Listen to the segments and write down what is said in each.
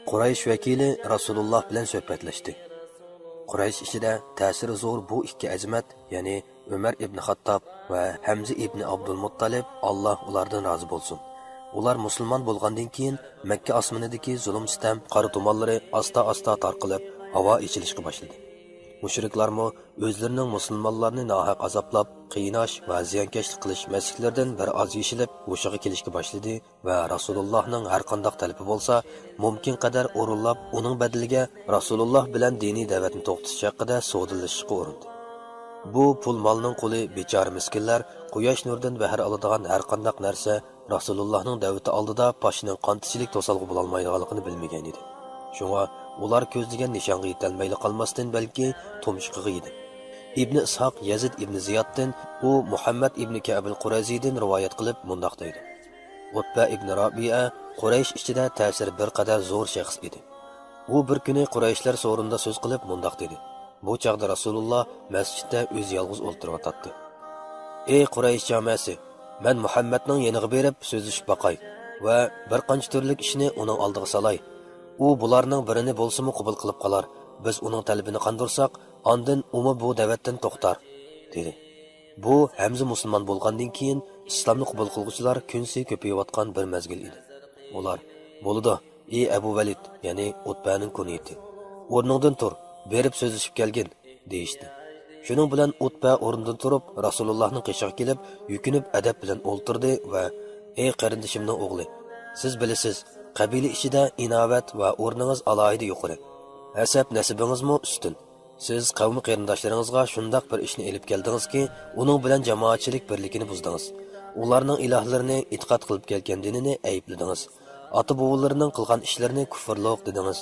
Quraysh vakili Rasululloh bilan suhbatlashdi. Quraysh ichida ta'siri zo'r bu ikki azimat, ya'ni Umar ibn Xattob va Hamza ibn Abdul Muttalib, Alloh ulardan rozi bo'lsin. Ular musulmon bo'lgandan keyin Makka osmonidagi zulm sitam qora tumanlari asta-asta tarqalib, havo ichilishga boshladi. Mushriklarmi o'zlarining musulmonlarni nohaq azoblab, qiynash va ziyonkashlik qilish masliklaridan bir oz yeshilib, o'shaga kelishga boshladi va Rasulullohning har qanday talabi bo'lsa, mumkin qadar o'rinlab, uning badaliga Rasululloh bilan diniy da'vatni to'xtatish haqida so'zlashishga urindi. Bu pul molning quli bechora miskinlar quyosh nuridan bahra oladigan har qanday narsa Rasulullohning da'vati oldida pashining qontichilik to'salg'i bo'la olmaydiganligini bilmagan edi. Shunga ular ko'zlagan nishonga yetolmayli qolmasdan balki tumshuqiga edi. Ibn Ishoq Yazid ibn Ziyoddan u Muhammad ibn Ka'bil Quraziydan rivoyat qilib mundoq deydi. Utba ibn Rabi'a Quraysh ichida ta'siri bir qadar zo'r shaxs edi. U bir kuni Qurayshlar so'rinda so'z qilib mundoq dedi. Bu chaqda Rasululloh masjidda o'zi yolg'iz o'ltirib. Ey Quraysh jamoasi, men Muhammadning yeniga berib so'zlashib baqay va bir qancha turlik ishni uning oldiga solay. U bularning birini bo'lsa-mu qabul qilib qolar. Biz uning talabini qandirsak, ondan umi bu da'vatdan to'xtar, dedi. Bu Hamza musulmon bo'lgandan keyin islomni qabul qiluvchilar kunsi ko'payayotgan bir mezgil edi. Ular bo'ldi, ey Abu Valid, ya'ni Utbaning kuniyati. O'rningdan tur, berib so'zlashib kelgin, deyishdi. Shuning bilan Utba o'rnidan turib, Rasulullohning qishig'iga kelib, yukinib adab bilan o'ltirdi va ey qarindishimning o'g'li, siz bilasiz, qabila ichida inovat va o'rningiz alohida yuqori. Hasab nasibingizmi ustun. Siz qavm qarindoshlaringizga shundoq bir ishni elib keldingizki, uning bilan jamoatchilik birligini buzdingiz. Ularning ilohlarini e'tiqod qilib kelgan dinini aybladingiz. Ota-bobolarining qilgan ishlarini kufrliq dedingiz.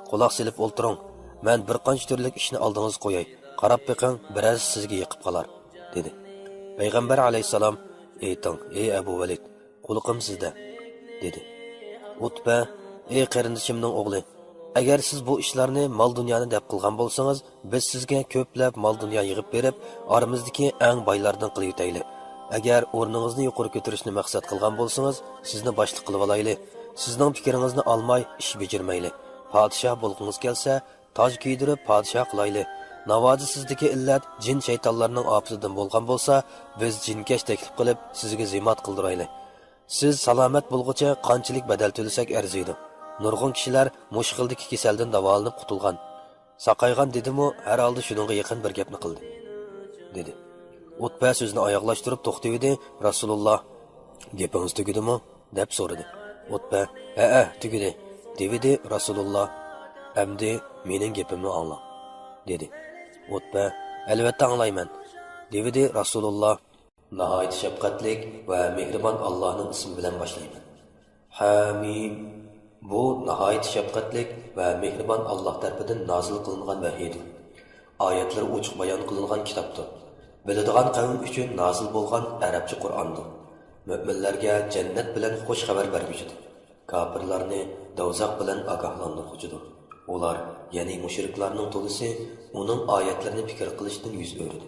Quloq silib o'ltiring. Men bir qancha turlik ishni oldingiz qo'yay. Qarab beqing, biroz sizga yiqib qolar, dedi. Payg'ambar alayhisalom, ayting, ey Abu Valid, quliqim sizda, dedi. Utba, ey qarindishimning o'g'li, agar siz bu ishlarni mol dunyoni deb qilgan bo'lsangiz, biz sizga ko'plab mol dunyo yig'ib berib, oramizdagi eng boylardan qilib yetaylik. Agar o'rningizni yuqori ko'tarishni maqsad qilgan bo'lsangiz, sizni boshliq qilib olaylik. Sizning fikringizni olmay, ish bajarmayli. Podshoh bo'lgingiz kelsa, toj kiydirib podshoh qilaylik. Navozi sizdagi illat jin shaytonlarning ofisidan bo'lgan bo'lsa, biz jinkash taklif qilib sizga zimat qildiraylik. Siz salomat bo'lguncha qanchalik badal to'lasak arziydi. Nurg'un kishilar mushkildagi kasaldan davolanib qutulgan. Saqaygan dedimu, har holda shuningga yaqin bir gapni qildi, dedi. Utba so'zni oyoqlashtirib to'xtaydi. Rasululloh, gapingiz tugidimi? deb so'radi. Utba, "Ha, tugidi", dedi. Rasululloh, "Endi mening gapimni angla", dedi. Utba, "Albatta anglayman", dedi. Rasululloh, "Nihoyat shafqatli va mehribon Allohning ismi bilan boshlayman. Hamim. Bu nihoyat shafqatli va mehribon Alloh tarafidan nozil qilingan vahiydir. Oyatlar ochiq bayon qilingan kitobdir. Biladigan qavm uchun nozil bo'lgan arabcha Qur'ondir. Mo'minlarga jannat bilan xush xabar berguchidir. Kofirlarni do'zax bilan ogohlantirguchidir. Ular, ya'ni mushriklarning to'lisi, uning oyatlarini fikr qilishdan yuz o'rdi.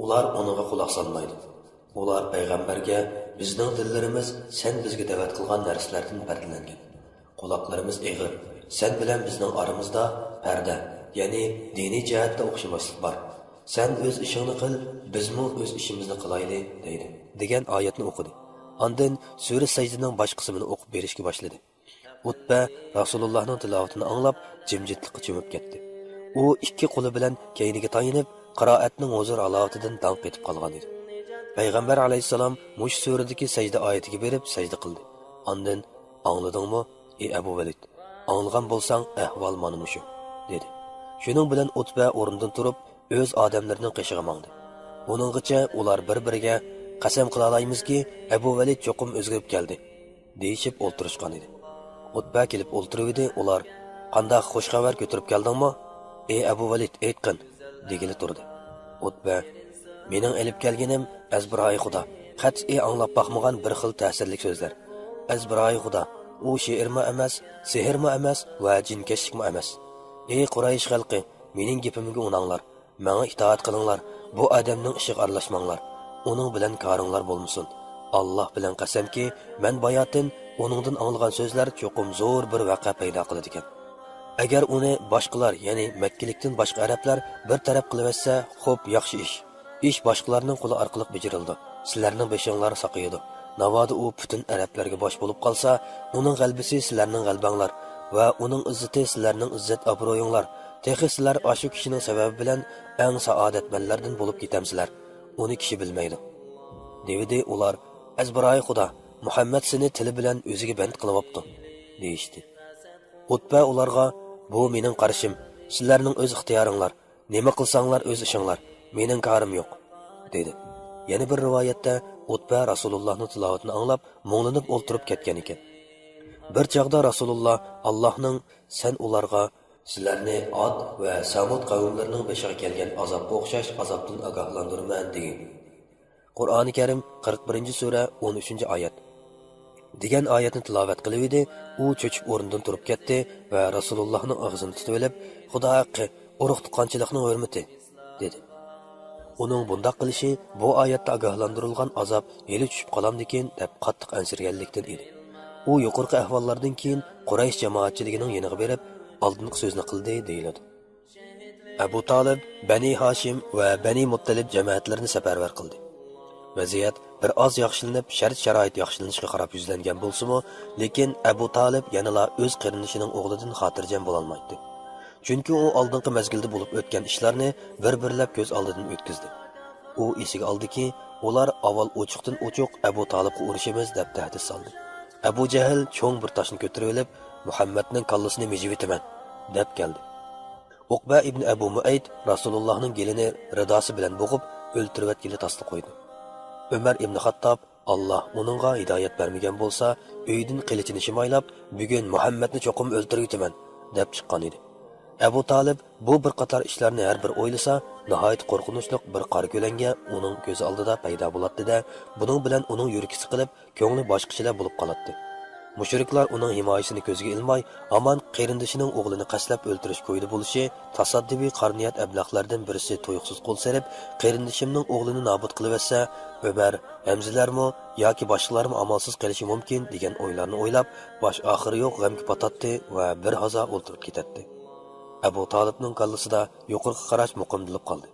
Ular uningga quloq solmaydi. Ular payg'ambarga, bizning dillarimiz sen bizga da'vat qilgan narsalardan farqlangan. Quloqlarimiz eg'ir. Sen bilan bizning oramizda parda, ya'ni diniy jihatda o'xshamaslik bor. Sen o'z ishingni qil, bizmi o'z ishimizni qilaylik, deydi, degan oyatni o'qidi. Ondan sura Sajdaning bosh qismini o'qib berishga boshladi. Utba Rasulullohning tilovatini anglab, jimjitlikqa cho'mib ketdi. U ikki qo'li bilan keyniga tayinib, qiroatning huzur alovatidan dong etib qolgan edi. Payg'ambar alayhisalom mush suradagi sajda oyatiga berib sajda qildi. Ondan, "Angladingmi, ey Abu Valid? Anglagan bo'lsang, ahvol mana mushu", dedi. Shuning bilan Utba o'rnidan turib, o'z odamlarining qishig'i mangdi. Uninggacha ular bir-biriga qasam qila olaymizki, Abu Valid cho'qim o'zgarib keldi, deyishib o'ltirishgan edi. Utba kelib o'ltirdi. Ular, "Qanday xush xabar ko'tarib keldingmi? Ey Abu Valid, aytqin", degili turdi. Utba, "Mening elib kelganim azbiroyi Xudo, qat'iy anglab baxmagan bir xil ta'sirli so'zlar. Azbiroyi Xudo, u she'rmi emas, sehrmi emas va jinkashlikmi emas. Ey Quraysh xalqi, mening gapimga unanglar, menga itoat qilinglar. Bu odamning ishiga aralashmanglar. Uning bilan koringlar bo'lmasin. Alloh bilan qasamki, men bayotin Oningdan anglagan so'zlar cho'qim zo'r bir vaqa paydo qiladi ekan. Agar uni boshqalar, ya'ni Makkalikdan boshqa arablar bir taraf qilaversa, xo'p, yaxshi ish. Ish boshqalarning qo'li orqali bajarildi. Sizlarning beshinglar saqiydi. Navoda u butun arablarga bosh bo'lib qolsa, uning g'albisi sizlarning g'albanglar va uning izzati sizlarning izzat obro'yinglar. Texi sizlar ashu kishining sababi bilan eng saodatmanlardan bo'lib ketamsizlar. Uni kishi bilmaydi. Devidi ular azbiroy xudo Muhammad seni tili bilan o'ziga band qilyapti deyishdi. Utba ularga bu mening qarashim, sizlarning o'z ixtiyoringlar, nima qilsanglar o'z ishinglar, mening karim yo'q dedi. Yana bir rivoyatda Utba Rasulullohning tilovatini anglab, mo'nglinib o'ltirib ketgan ekan. Bir chaqda Rasululloh Allohning sen ularga sizlarni Ad va Samud qavmlarining beshiga kelgan azobga o'xshash azobdan ogohlantirman degan. Qur'oni Karim 41-sura 13-oyat. degan oyatni tilovat qilib edi, u cho'chib o'rnidan turib ketdi va Rasulullohning og'zini tutib olib, "Xudo haqqi, urug' tuqqanchilikning hurmati" dedi. Uning bundoq qilishi bu oyatda ogohlantirilgan azob hali tushib qolamdikin deb qattiq ansirganlikdan edi. U yuqorqi ahvollardan keyin Quraysh jamoatchiligining yeniga berib, oldingi so'zni qildi deyiladi. Abu Talib, Bani Hashim va Bani Muttalib jamoatlarini safarbar qildi. Vaziyat bir oz yaxshilanib, shart-sharoit yaxshilanishga qarab yuzlangan bo'lsa-mu, lekin Abu Talib yanala o'z qarindishining o'g'lidan xotirjam bo'la olmaydi. Chunki u oldingi mezgilda bo'lib o'tgan ishlarni bir-birlab ko'z oldidan o'tkazdi. U esiga oldiki, ular avval ochiqdan ochiq Abu Talibga urushimiz deb tahdid soldi. Abu Jahl cho'ng bir toshni ko'tarib olib, Muhammadning kallasini mijib etaman deb keldi. Uqba ibn Abu Muayd Rasulullohning gelini ridosi bilan bo'g'ib, o'ltirib tasli qo'ydi. Ömer ibn Xattob Allah uningga hidoyat bermagan bo'lsa, uydan qilichini shimoylab, bugun Muhammadni cho'qim o'ltirib etaman deb chiqqan edi. Abu Talib bu bir qator ishlarni har bir o'ylasa, nihoyat qo'rqinchli bir qora ko'langa uning ko'z oldida paydo bo'ladi-da, buning bilan uning yuragi siqilib, ko'ngli boshqachalar bo'lib qoladi. Mushriklar uning himoyasini ko'zga ilmay, hamon qarindishining o'g'lini qaslab o'ltirish ko'ydi bo'lishi, tasaddibiy qarniyat ablaqlardan birisi to'yuqsiz qo'l serib, qarindishimning o'g'lini nobud qilaversa, Ömer, Hamzilarmi yoki boshqalarmi amalsiz qilishi mumkin degan o'ylarni o'ylab, bosh oxiri yo'q g'amga patatdi va bir hazo o'ltirib ketdi. Abu Talibning kallasida yuqorqi qarash muqimdilib qoldi.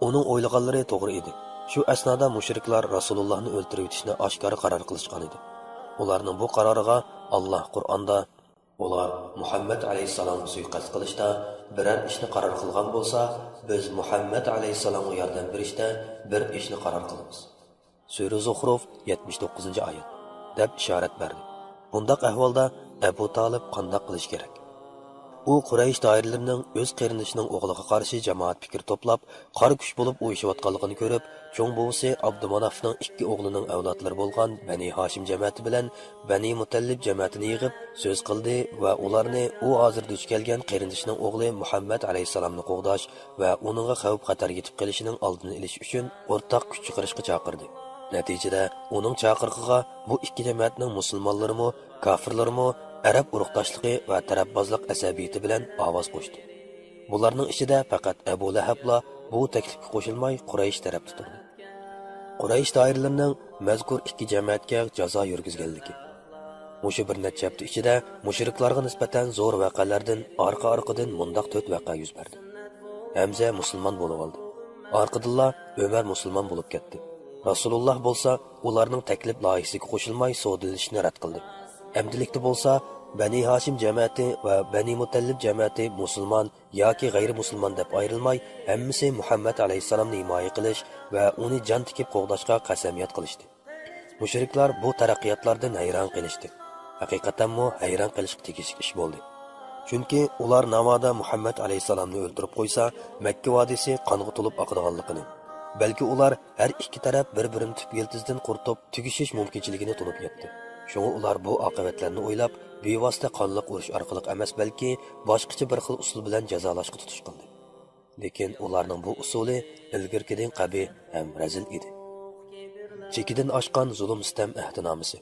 Uning o'ylaganlari to'g'ri edi. Shu asnoda mushriklar Rasulullohni o'ltirib etishni oshkora qaror qilishgan edi. Ularning bu qaroriga Alloh Qur'onda ular Muhammad alayhisalomni suiqasd qilishda biror ishni qaror qilgan bo'lsa, biz Muhammad alayhisalomga yordam berishda bir ishni qaror qilamiz. Sura Zuhruf 79-oyat deb ishorat berdi. Bundaq ahvolda Abu Talib qanday qilish kerak? U Quraysh doiralarining o'z qarindishining o'g'liga qarshi jamoat fikr to'plab, qora kuch bo'lib o'yishayotganligini ko'rib, cho'ng buvisi Abdumanafning ikki o'g'lining avlodlari bo'lgan Bani Hashim jamoati bilan Bani Mutallib jamoatini yig'ib so'z qildi va ularni u hozir duch kelgan qarindishining o'g'li Muhammad alayhisalomni qo'g'dash va uningga xavf xatar yetib kelishining oldini olish uchun o'rtaq kuch chiqarishga chaqirdi. Natijada uning chaqirig'iga bu ikki jamoatning musulmonlarimi, kofirlarimi Arab urug'doshligi va tarabbozlik asabiyati bilan ovoz qo'shdi. Bularning ichida faqat Abu Lahabla bu taklifga qo'shilmay Quraysh tarafda turdi. Quraysh doiralarining mazkur ikki jamoatga jazo yurgizganligi. Mushu bir necha hafta ichida mushriklarga nisbatan zo'r voqealardan orqa-orqadan mundaq 4 voqea yuz berdi. Hamza musulmon bo'lib oldi. Orqadanla Ömer musulmon bo'lib ketdi. Rasululloh bo'lsa, ularning taklif loyihasiga qo'shilmay savdolashishni rad qildi. Amdilikda bo'lsa, Bani Hashim jamoati va Bani Mutallib jamoati musulmon yoki g'ayri musulmon deb ayrilmay, hammasi Muhammad alayhisalomni himoya qilish va uni jon tikib qo'g'dashga qasamiyat qilishdi. Mushriklar bu taraqqiyotlardan hayron qolishdi. Haqiqatanmi hayron qilishga tegishli ish bo'ldi. Chunki ular navoda Muhammad alayhisalomni o'ldirib qo'ysa, Makka vodiysi qonga to'lib oqadiganligini, balki ular har ikki taraf bir-birini tub yiltizdan qurtib tugishish mumkinchiligini tunib yetdi. Shunga ular bu oqibatlarni o'ylab, bevosita qonliq urush orqali emas, balki boshqacha bir xil usul bilan jazolashga tutish qildi. Lekin ularning bu usuli ilgirkidan qabih ham razil edi. Chekidan oshgan zulm istam ahdinomisi.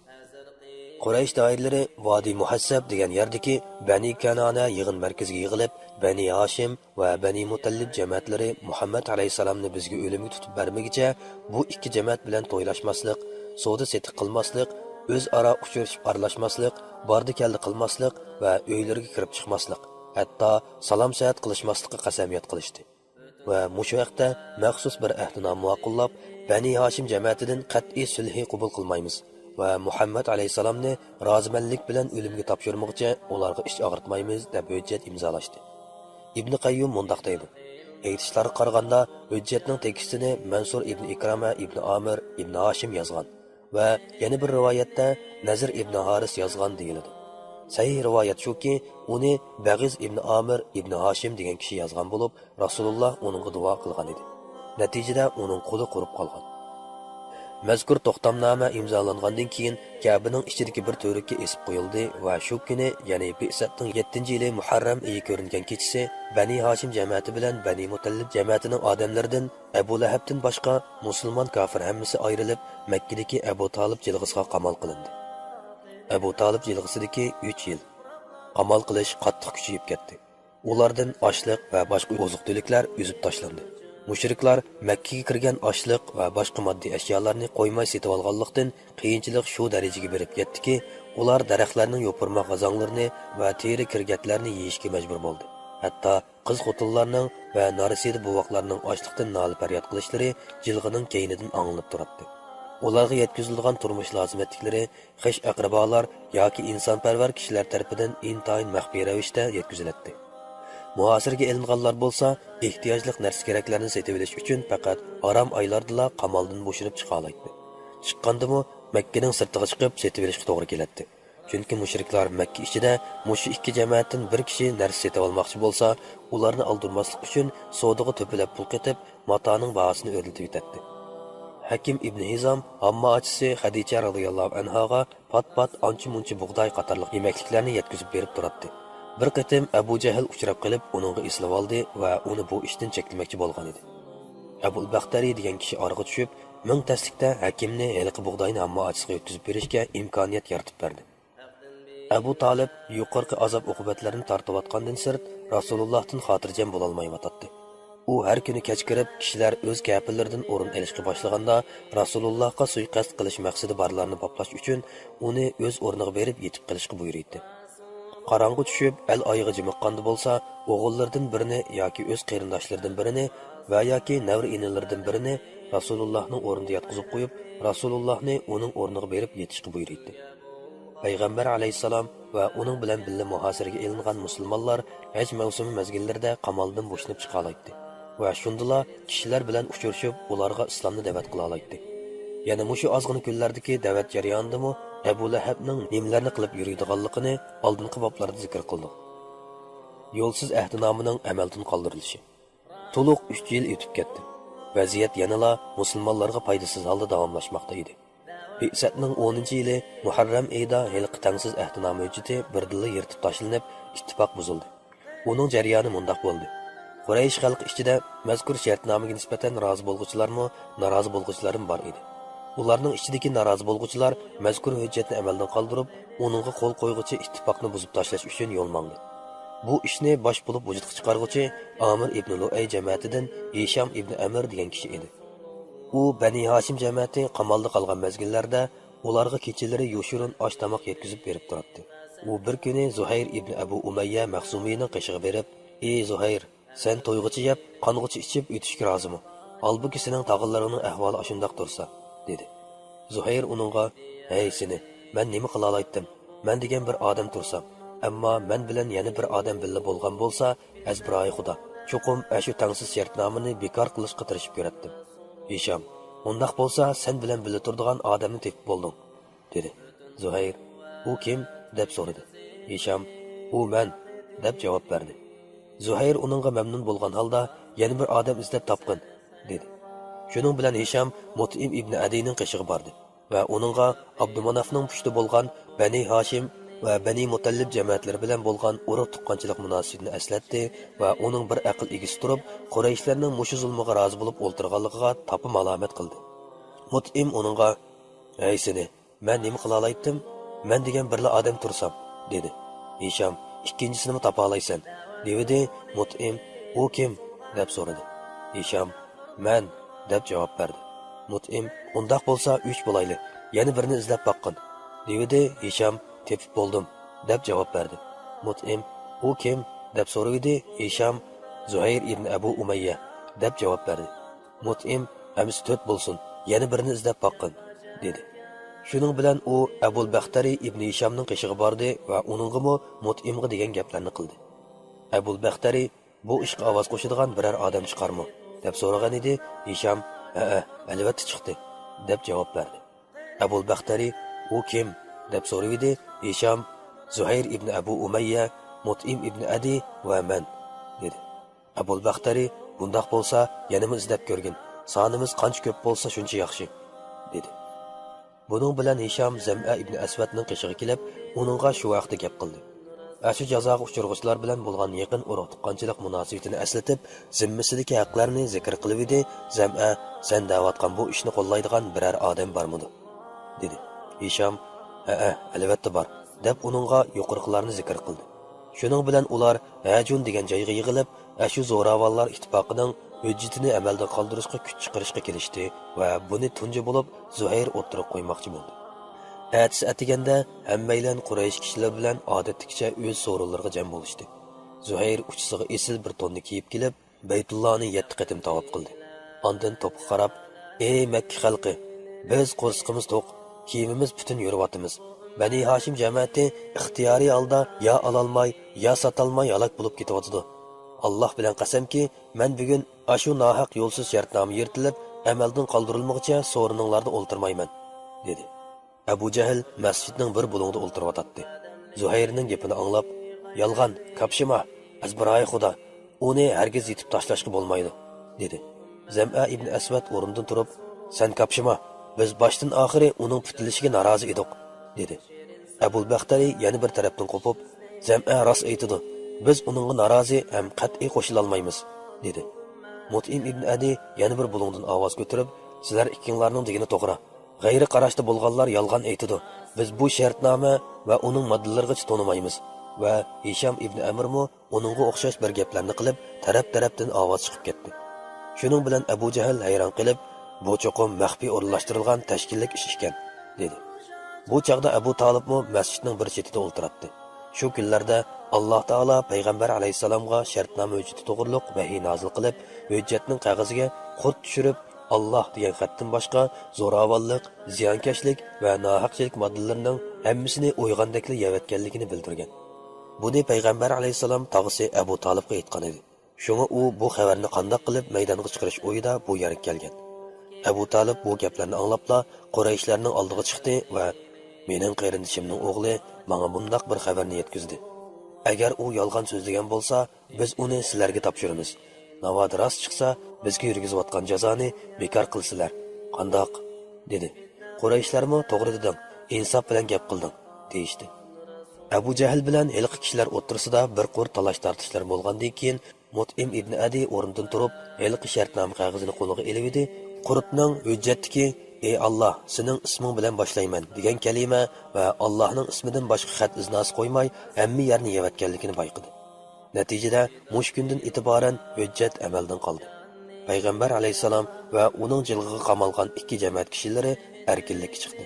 Quraysh doiralari Vodi Muhassab degan yerdagi Bani Kanana yig'in markaziga yig'ilib, Bani Hashim va Bani Mutallib jamoatlari Muhammad alayhisalomni bizga o'limga tutib bermagicha bu ikki jamoat bilan to'ylashmaslik, savdo setiq qilmaslik o'zaro uchrashib aralashmaslik, bordi keldi qilmaslik va uylariga kirib chiqmaslik, hatto salom saat qilishmaslikqa qasamiyat qilishdi. Va mushu vaqtda maxsus bir ahdnoma ma'qullab, Bani Hashim jamiyatidan qat'iy sulhi qabul qilmaymiz va Muhammad alayhisalomni rozimanlik bilan o'limga topshirmoqchi ularga ish og'ritmaymiz deb hujjat imzolashdi. Ibn Qayyum mundaq deydi: aytishlariga qaraganda hujjatning tekstini Mansur ibn Ikrama ibn Amir ibn Hashim yozgan va yana bir rivoyatda Nazir ibn Haris yozgan deyiladi. Sahih rivoyat shuki, uni Bag'iz ibn Amir ibn Hashim degan kishi yozgan bo'lib, Rasululloh uningga duo qilgan edi. Natijada uning qo'li qurib qolgan. Mazkur to'xtamnoma imzolangandan keyin Ka'baning ichidagi bir to'rikka esib qo'yildi va shu kuni, ya'ni Bi'satning 7-yili Muharram oyi ko'ringan kechasi, Bani Hashim jamiyati bilan Bani Mutallib jamiyatining odamlaridan Abu Lahabdan boshqa musulmon kofir hammasi ayrilib, Makkadagi Abu Talib jilg'isiga qamal qilindi. Abu Talib jilg'isidagi 3 yil qamal qilish qattiq kuchayib ketdi. Ulardan oshliq va boshqa oziq-tuliklar uzib tashlandi. Mushriklar Makkaga kirgan oshliq va boshqa moddiy ashyolarni qo'ymay setib olganlikdan qiyinchilik shu darajaga berib yetdiki, ular daraxtlarning yo'pirma g'azonglarini va teri kirgatlarni yeyishga majbur bo'ldi. Hatto qiz-xotinlarning va narisida buvoqlarning ochliqdan nolib faryod qilishlari jilg'ining keynidan anglanib turibdi. Ularga yetkazilgan turmush lozimliklari xish aqrabolar yoki insonparvar kishilar tomonidan intayin maxfiy ravishda yetkaziladi. Muhasirga ilinganlar bo'lsa, ehtiyojli narsa keraklarni setib olish uchun faqat harom oylardala qamaldan bo'shinib chiqa oladi. Chiqqandimi Makkaning sirtiga chiqib setib olishga to'g'ri keladi. Chunki mushriklar Makka ichida mushu ikki jamoatdan bir kishi narsa setib olmoqchi bo'lsa, ularni aldirmaslik uchun savdoga to'pilab pul ketib, matoning bahosini o'rnatib yetadi. Hakim ibn Hizam hammaachisi Xadicha radhiyallohu anhaga pat-pat ancha-muncha bug'doy qatorliq yemekliklarni yetkazib berib turadi. Bir qatim Abu Jahl uchrab qilib, uningga eslab oldi va uni bu ishdan cheklamoqchi bo'lgan edi. Abu Baxtari degan kishi orqa tushib, ming taslikda Hakimni haliqi bug'doyni hammaachisiga yetkazib berishga imkoniyat yaratib berdi. Abu Talib yuqorqi azob uqubatlarini tortayotgandan sirt Rasulullohdan xotirjam bo'la olmayotdi. U har kuni kech kirib, kishilar o'z kafirlaridan o'rin olishga boshlaganda, Rasulullohga suiqasd qilish maqsadi borlarni poplash uchun uni o'z o'rniga berib yetib qilishga buyurdi. Qarang'i tushib, el oyig'i jimiqqanda bo'lsa, o'g'illardan birini yoki o'z qarindoshlaridan birini va yoki navri inillardan birini Rasulullohning o'rniga yotqizib qo'yib, Rasulullohni uning o'rniga berib yetishga buyurdi. Payg'ambar alayhisalom va uning bilan birga muhosiraga ilingan musulmonlar haj mavsumi mezgillarida qamaldan bo'shinib chiqa oladi va shundala kishilar bilan uchrashib, ularga islomni da'vat qila oladi. Yana mushu ozg'in kunlardagi da'vat jarayonidami Abu Lahabning nimalarni qilib yuradiganligini oldingi boblarda zikr qildik. Yo'lsiz ahdinomaning amaldan qoldirilishi. To'liq 3 yil o'tib ketdi. Vaziyat yanala musulmonlarga foydasiz holda davomlashmoqda edi. Bi'satning 10-yili Muharram oyida halqi tangsiz ahdinoma hujjati birdilla yirtib tashlanib, ittifoq buzildi. Uning jarayoni mundaq bo'ldi. Quraysh xalqi ichida mazkur shartnomaga nisbatan rozi bo'lguvchilarmi, norozi bo'lguvchilarim bor edi. Ularning ichidagi norozi bo'lguvchilar mazkur hujjatni amaldan qoldirib, uningga qo'l qo'yg'uchi ittifoqni buzib tashlash uchun yo'l mangdi. Bu ishni bosh bo'lib vujudga chiqarguvchi Amir ibn Lu'ay jamiyatidan Hisham ibn Amir degan kishi edi. U Bani Hashim jamiyati qamalda qolgan mezgillarda ularga kechalari yo'shurun osh tomoq yetkazib berib turardi. U bir kuni Zuhayr ibn Abu Umayya Mahsumiyning qishig'i berib, "Ey Zuhayr, sen to'yg'ichi yeb, qong'ichi ichib o'tishga rozimi? Albuki sening tog'illarining ahvoli shundoq tursa", dedi. Zuhayr uningga, "Hey seni, men nima qila olaydim? Men degan bir odam tursam, ammo men bilan yana bir odam billa bo'lgan bo'lsa, azbiroy xudo, cho'qim ashu tangsiz shartnomani bekor qilishga tirishib ko'ratdim." Hisham, "Undaq bo'lsa, sen bilan billa turadigan odamni tepib bo'lding", dedi. Zuhayr, "U kim?" deb so'radi. Hisham, "U men", deb javob berdi. Zuhayr uningga mamnun bo'lgan holda, "Yana bir odam izlab topqin", dedi. Shuning bilan Hisham Mut'im ibn Adiyning qishig'i bordi va uningga Abdumanafning pushti bo'lgan Bani Hashim va Bani Mutallib jamiyatlari bilan bo'lgan urug' tuqqanchilik munosabatini eslatdi va uning bir aql egisi turib, Qurayshlarning mushu zulmiga rozi bo'lib o'ltirganligiga topib alomat qildi. Mut'im uningga, "Ey seni, men nima qila olaydim? Men degan birla odam tursam", dedi. Hisham, "Ikkinchisini topa olaysan", dedi. Mut'im, "U kim?" deb so'radi. Hisham, "Men", deb javob berdi. Mut'im, "Undaq bo'lsa 3 bo'layli, yana birini izlab boqqin", Devidi Hisham tepib bo'ldim deb javob berdi. Mut'im u kim deb so'radi. Hisham Zuhayr ibn Abu Umayya deb javob berdi. Mut'im amsi 4 bo'lsin, yana birini izlab boqqin dedi. Shuning bilan u Abul Baxtari ibn Hishamning qishig'i bordi va uningga Mut'imga degan gaplarni qildi. Abul Baxtari bu ishga ovoz qo'shadigan biror odam chiqarmi deb so'ragan edi. Hisham albatta chiqdi deb javob berdi. Abul Baxtari u kim deb so'radi. Hisham Zuhayr ibn Abu Umayya, Mut'im ibn Adi va men dedi. Abul Baxtari bundoq bo'lsa yanimiz izlab ko'rgin. Sonimiz qancha ko'p bo'lsa shuncha yaxshi dedi. Buning bilan Hisham Zam'a ibn Aswadning qishig'i kelib, uningga shu vaqtda gap qildi. Shu jazoga uchirg'uvchilar bilan bo'lgan yaqin urug' tuqqanchilik munosabatini eslatib, zimmasidagi haqlarni zikr qilib edi. Zam'a, sen da'vatgan bu ishni qo'llaydigan biror odam bormidi? dedi. Hisham, albatta bor, deb uningga yuqoriqlarni zikr qildi. Shuning bilan ular Hajun degan joyga yig'ilib, shu zo'ravonlar ittifoqining hujjatini amalda qoldirishga kuch chiqarishga kelishdi va buni tunji bo'lib Zuhayr o'tirib qo'ymoqchi bo'ldi. Ertasi atiganda hammaylan Quraysh kishilar bilan odatdagicha o'z so'rinlariga jam bo'lishdi. Zuhayr uchisiga esil bir tonni kiyib kelib, Baytullohni 7 qatim tavob qildi. Ondan to'pga qarab, "Ey Makka xalqi, biz qo'rsqimiz to'q, kiyimimiz butun yuriyotimiz. Bani Hashim jamoati ixtiyoriy holda ya ololmay, ya sotolmay halok bo'lib ketyapti. Alloh bilan qasamki, men bugun ashu nohaq yo'lsiz shartnoma yirtilib, amaldan qoldirilmoqcha so'rininglarda o'ltirmayman", dedi. Abu Jahl masjidning bir bo'lagida o'ltirib Zuhayrning gapini anglab, "Yolg'on, kapshima, azbiroy xudo, uni hargiz yetib tashlashga bo'lmaydi", dedi. Zam'a ibn Aswad o'rnidan turib, "Sen kapshima, biz boshdan oxiri uning putilishiga norozi edik", dedi. Abul Baxtari yana bir tarafdan qo'pib, "Zam'a rost aytadi, biz uningga norozi ham qat'iy qo'shila olmaymiz", dedi. Mut'im ibn Adi yana bir bulungdan ovoz ko'tarib, "Sizlar ikkinglarning degani to'g'ri. G'ayri qarashda bo'lganlar yolg'on aytadi. Biz bu shartnoma va uning moddalariga to'namaymiz." Va Hisham ibn Amrmo uningga o'xshash bir gaplarni qilib, taraf-tarafdan ovoz chiqib ketdi. Shuning bilan Abu Jahl hayron qilib, "Bu cho'qim maxfiy o'rnashtirilgan tashkillik ish ekan", dedi. Bu chaqda Abu Talibmo masjidning bir chetida o'ltiribdi. Shu kunlarda Alloh taolo payg'ambar alayhisalomga shartnoma hujjati to'g'riliq vahiy nozil qilib, hujjatning qog'oziga xut tushirib, Alloh degan xatdan boshqa zo'ravonlik, ziyonkashlik va nohaqchilik moddalarining hammasini uyg'ondakli yavatganligini bildirgan. Buni payg'ambar alayhisalom tog'isi Abu Talibga aytgan edi. Shunga u bu xabarni qandoq qilib maydonga chiqarish o'yida bu yerga kelgan. Abu Talib bu gaplarni anglabla Qurayshlarning oldiga chiqdi va "Mening qarindishimning o'g'li menga bundoq bir xabarni yetkazdi. Agar u yolg'on so'zlagan bo'lsa, biz uni sizlarga topshiramiz. Navoda rost chiqsa, bizga yurgizayotgan jazoni bekor qilsizlar. Qandoq?" dedi. Qurayshlarmi "To'g'ri deding, insof bilan gap qilding", deyishdi. Abu Jahl bilan ilq kishilar o'tirsida bir qo'r talash tortishlar bo'lgandan keyin Mut'im ibn Adi o'rnidan turib, ilq shartnoma qog'ozini qo'liga olib edi. Qur'onning hujjatdagi "Ey Alloh, sening isming bilan boshlayman" degan kalima va Allohning ismidan boshqa xat iznasi qo'ymay hamma yerni yavatganligini bayqadi. Natijada mush kundan e'tiboran hujjat amaldan qoldi. Payg'ambar alayhisalom va uning jilg'iga qamalgan ikki jamoat kishilari erkinlikka chiqdi.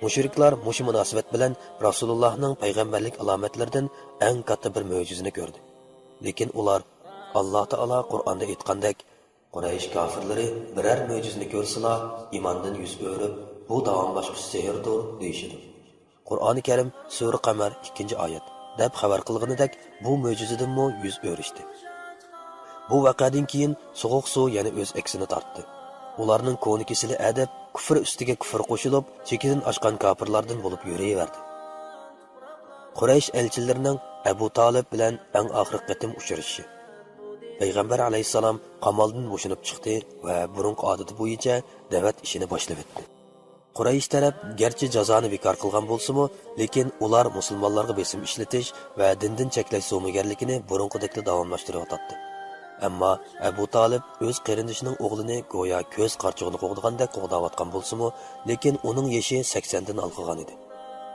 Mushriklar mush munosabat bilan Rasulullohning payg'ambarlik alomatlaridan eng katta bir mo'jizani ko'rdi. Lekin ular Alloh taolo Qur'onda aytgandek, Quraysh kofirlari biror mo'jizani ko'rsalar, iymondan yuz o'rib, bu davomlashuvchi sehrdir deyishdi. Qur'oni Karim Sura Qamar 2-oyat deb xabar qilganidek, bu mo'jizadanmi yuz o'rishdi. Bu vaqadan keyin so'g'uq suv yana o'z aksini tortdi. Ularning ko'nikisili adab kufr ustiga kufr qo'shilib, chekidan oshgan kofirlardan bo'lib yuraverdi. Quraysh elchilarining Abu Talib bilan eng oxirgi qatim uchrashishi. Payg'ambar alayhisalom qamaldan bo'shinib chiqdi va burunqi odati bo'yicha da'vat ishini boshlab etdi. Quraysh taraf garchi jazoni bekor qilgan bo'lsa-mu, lekin ular musulmonlarga besim ishlatish va dindan cheklash so'migarligini burunqidek davomlashtiryotdi. Ammo Abu Talib o'z qarindishining o'g'lini go'yo ko'z qarchig'ini qo'g'dagandek qo'g'dayotgan bo'lsa-mu, lekin uning yoshi 80 dan olqigan edi.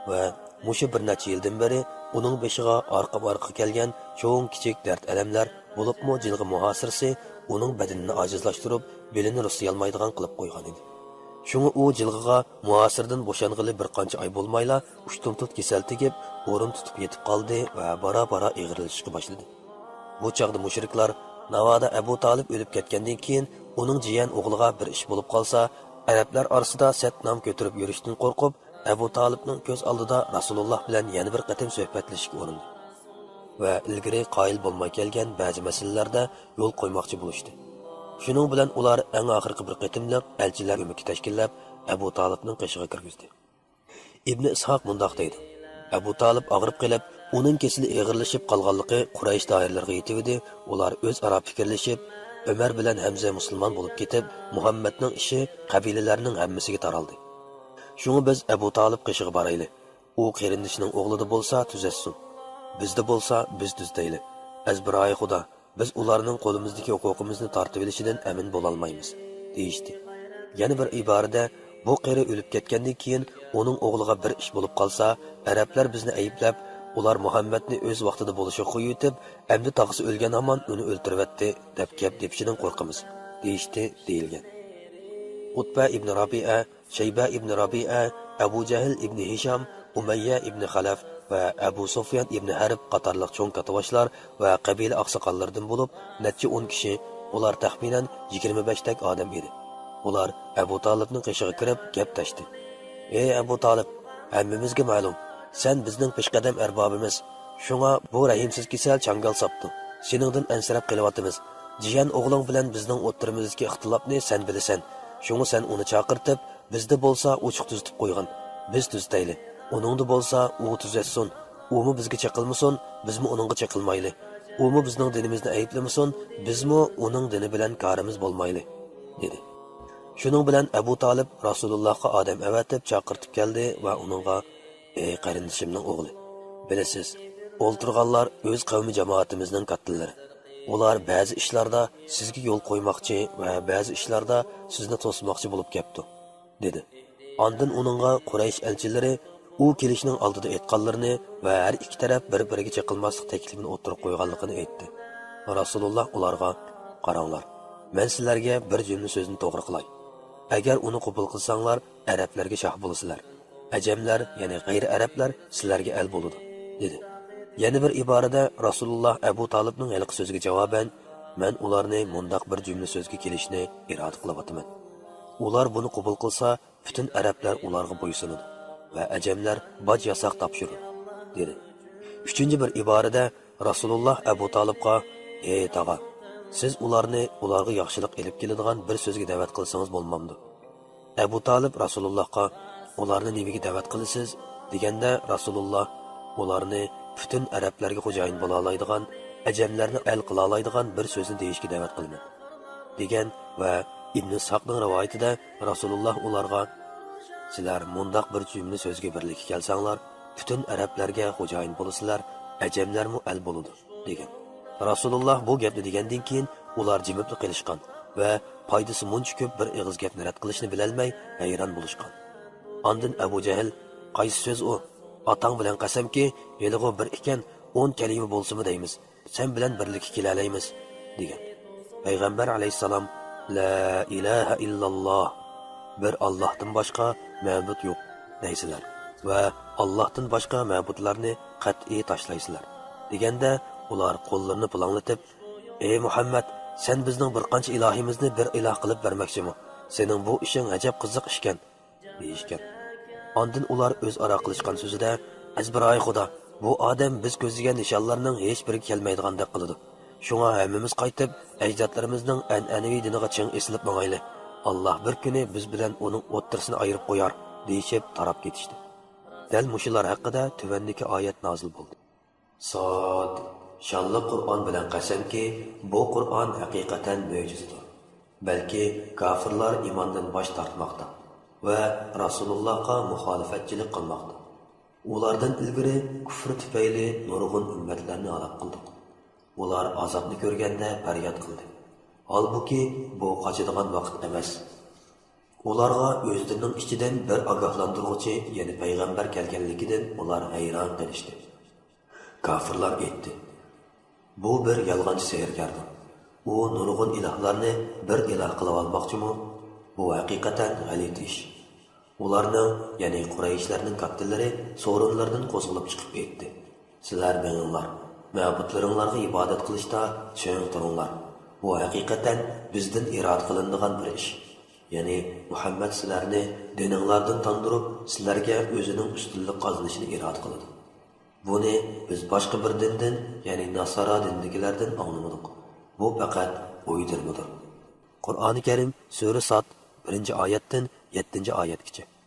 Va mushu bir necha yildan beri uning beshiga orqa-orqa kelgan cho'ng kichik dard-alamlar bo'libmi jilg'i muhosirasi uning badanini ojizlashtirib, belini rustayolmaydigan qilib qo'ygan edi. Şunu u jilg'iga muasirdan bo'shang'ili bir qancha oy bo'lmayla ushtumtut kasal tegib, o'rin tutib yetib qoldi va bora-bora ig'rilishga boshladi. Bu chaqda mushriklar navoda Abu Talib o'lib ketgandan keyin uning jiyan o'g'liga bir ish bo'lib qolsa, arablar orasida satnom ko'tarib yurishdan qo'rqib, Abu Talibning ko'z oldida Rasululloh bilan yana bir qatim suhbatlashishga urindi va ilgari qoyil bo'lmay kelgan ba'zi masalalarda yo'l qo'ymoqchi bo'lishdi. Shuning bilan ular eng oxirgi bir qatimliq elchilar umiki tashkillab Abu Talibning qishig'iga kirgizdi. Ibn Ishoq mundoq deydi: Abu Talib og'rib qolib, uning kesili og'irlashib qolganligi Quraysh doiralariga yetib edi. Ular o'zaro fikrlashib, Umar bilan Hamza musulmon bo'lib ketib, Muhammadning ishi qabilalarning hammasiga taraldi. Shuni biz Abu Talib qishig'iga borayli. U qarindishining o'g'lida bo'lsa tuzatsin. Bizda bo'lsa biz tuzayli. Azbiroy Xudo, biz ularning qo'limizdagi huquqimizni tortib olishidan amin bo'la olmaymiz, deyishdi. Yana bir iborada bu qari o'lib ketgandan keyin uning o'g'liga bir ish bo'lib qolsa, arablar bizni ayblab, ular Muhammadni o'z vaqtida bo'lishiga qo'yib, endi taqsi o'lgan hamon uni o'ltiribdi deb gap depshidan qo'rqamiz, deyishdi deyilgan. Utba ibn Rabi'a, Shayba ibn Rabi'a, Abu Jahl ibn Hisham, Umayya ibn Xalaf va Abu Sufyan ibn Harb qatorliq cho'ng katavashlar va qabila oqsoqollaridan bo'lib, necha 10 kishi, ular taxminan 25 tak odam edi. Ular Abu Talibning qishig'iga kirib gap tashdi. Ey Abu Talib, hammamizga ma'lum, sen bizning peshqadam arbobimiz. Shunga bu rahimsiz kasal changal sapdi. Seningdan ansirab qilyapmiz. Jiyan o'g'ling bilan bizning o'ttirimizdagi ixtilofni sen bilasan. Shunga sen uni chaqirtib, bizda bo'lsa ochiq tuzitib qo'ygan. Biz tuztayli. Uningda bo'lsa u tuzatsin. Umi bizga chaqilmasin, bizmi uningga chaqilmayli. Umi bizning dinimizni ayblamasin, bizmi uning dini bilan qarimiz bo'lmayli, dedi. Shuning bilan Abu Talib Rasulullohga odam avatib chaqirtib keldi va uningga: "Ey qarindishimning o'g'li, bilasiz, o'ltirganlar o'z qavmi jamoatimizning kattalari. Ular ba'zi ishlarda sizga yo'l qo'ymoqchi va ba'zi ishlarda sizni to'smoqchi bo'lib ketdi", dedi. Ondan uningga Quraysh elchilari u kelishning oldida aytganlarini va har ikki taraf bir-biriga chaqilmaslik taklifini o'tirib qo'yganligini aytdi. Rasululloh ularga: "Qaranglar, men sizlarga bir jumla so'zni to'g'ri qilay. Agar uni qabul qilsanglar, arablarga shoh bo'lasizlar. Ajamlar, ya'ni g'ayri arablar sizlarga al bo'ladi", dedi. Yana bir iborada Rasululloh Abu Talibning halq so'ziga javoban: "Men ularni mundaq bir jumla so'zga kelishni iroda qilyapman. Ular buni qabul qilsa, butun arablar ularga bo'ysunadi va ajamlar boj yasoq topshiradi", dedi. Uchinchi bir iborada Rasululloh Abu Talibga: "Ey tog'a, siz ularga yaxshilik elib keladigan bir so'zga da'vat qilsangiz bo'lmamdi?" Abu Talib Rasulullohga: "Ularni nimaga da'vat qilasiz?" deganda Rasululloh: "Ularni butun arablarga xo'jayin bo'la oladigan, ajamlarni al qila oladigan bir so'zni deyishga da'vat qilaman", degan va Ibn Ishoqning rivoyatida Rasululloh ularga: "Sizlar mundaq bir jumla so'zga birlikka kelsanglar, butun arablarga xo'jayin bo'lasizlar, ajamlarmu al bo'ladi", degan. Rasululloh bu gapni degandan keyin ular jimibli qilishgan va foydasi muncha ko'p bir og'iz gapni rad qilishni bilolmay hayron bo'lishgan. Ondan Abu Jahl: "Qaysi so'z u? Otang bilan qasamki, yelg'u bir ekan, 10 kalima bo'lsimi deymiz. Sen bilan birlikka kela olamiz", degan. Payg'ambar alayhisalom: "La ilaha illalloh, bir Allohdan boshqa ma'bud yo'q deysizlar va Allohdan boshqa ma'budlarni qat'iy tashlaysizlar", deganda ular qo'llarini pulanglatib: "Ey Muhammad, sen bizning bir qancha ilohimizni bir iloh qilib bermoqchimi? Sening bu ishing ajab qiziq ishkan", deyishgan. Ondan ular o'zaro qilishgan so'zida: "Azbiroy Xudo, bu odam biz ko'zlagan nishonlarning hech biriga kelmaydigandek qiladi. Shunga hammamiz qaytib, ajdodlarimizning an'anaviy diniga ching esilib mangayli. Alloh bir kuni biz bilan uning o'ttirsini ayirib qo'yar", deyishib tarab ketishdi. Dal mushular haqida tuvandagi oyat nozil bo'ldi. Sod, shonli Qur'on bilan qasamki, bu Qur'on haqiqatan mo'jizadir. Balki kofirlar iymondan bosh tortmoqda va Rasulullohga muxolifatchilik qilmoqda. Ulardan ilgari kufr tufayli nurg'un ummatlarni halok qildik. Ular azobni ko'rganda faryod qildi. Holbuki bu qochadigan vaqt emas. Ularga o'zlarining ichidan bir ogohlantiruvchi, ya'ni payg'ambar kelganligidan ular hayron qolishdi. Kafirlar aytdi: "Bu bir yolg'onchi sehrgardir. U nurg'un ilohlarni bir iloh qilib olmoqchimi?" Bu haqiqatan g'alati ish. Ularning, ya'ni Qurayshlarning kattallari so'rinlardan qo'zg'alib chiqib aytdi. Sizlar bilinglar, ma'budlaringlarga ibodat qilishda cho'ng turinglar. Bu haqiqatan bizdan irod qilinadigan bir ish. Ya'ni Muhammad sizlarni dininglardan tandirib, sizlarga o'zining ustunlik qozonishini irod qiladi. Buni biz boshqa bir dindan, ya'ni Nasara dindagilardan anglamadik. Bu faqat o'ydirmadir. Qur'oni Karim sura Sad 1-oyatdan 7-oyatgacha.